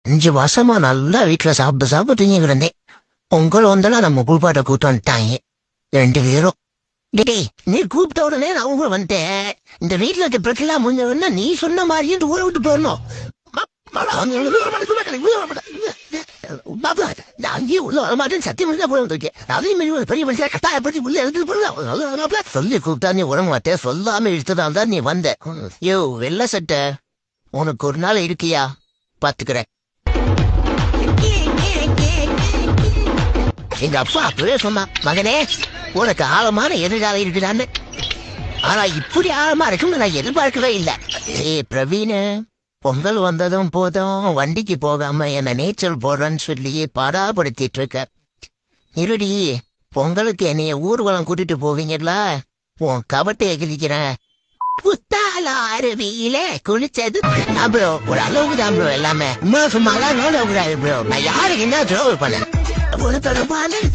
5 வருஷமா நல்லா வீட்டுல சாப்பிட்டு சாப்பிட்டு தூங்கி கிடந்தேன். பொங்கல் வந்தாலும் நம்ம குளிப்பாட்ட கூட்டு வந்துட்டாங்க 2 பேரும். டேய், நீ கூப்பிட்ட உடனே நான் அவங்க வந்துட்டேன். இந்த வீட்டுல இருக்க பிரச்சனை முடிஞ்சவன்னா நீ சொன்ன மாதிரியே இந்த ஊரை விட்டு போயிடணும். அங்கேயே உள்ள வரமாட்டேன்னு சத்தியம் போய் வந்திருக்கேன். அதே மாதிரி ஒரு பெரிய மனுஷன் கட்டாயப்படுத்தி உள்ள எடுத்துட்டு போறதா சொல்லி கூப்பிட்டா நீ உடம்பு மாட்டேன். சொல்லாம இழுத்துதான் தான் நீ வந்த. யோ வெள்ள சட்டை, உனக்கு ஒரு நாள் இருக்கியா பாத்துக்கிறேன். எங்க அப்பா அப்பவே சொன்னா, மகனே உனக்கு ஆழமான எதிர்காலம் இருக்குதான்னு. ஆனா இப்படி ஆழமா இருக்குன்னு நான் எதிர்பார்க்கவே இல்லை. பிரவீன், பொங்கல் வந்ததும் போதும் வண்டிக்கு போகாம என்ன நீச்சல் போடுறேன்னு சொல்லி பாடாப்படுத்திட்டு இருக்க. இருடி, பொங்கலுக்கு என்னைய ஊர்வலம் கூட்டிட்டு போவீங்களா? உன் கவட்டையை கிழிக்கிறேன். புத்தால அருவியில குளிச்சது ப்ரோ, ஒரு அளவுக்கு தான் ப்ரோ. எல்லாமே சும்மாலாம் நோடக்கூடாது ப்ரோ. நான் யாருக்கு என்ன ட்ரோல் பண்ணேன்? ஒரு பெரும்பாலும்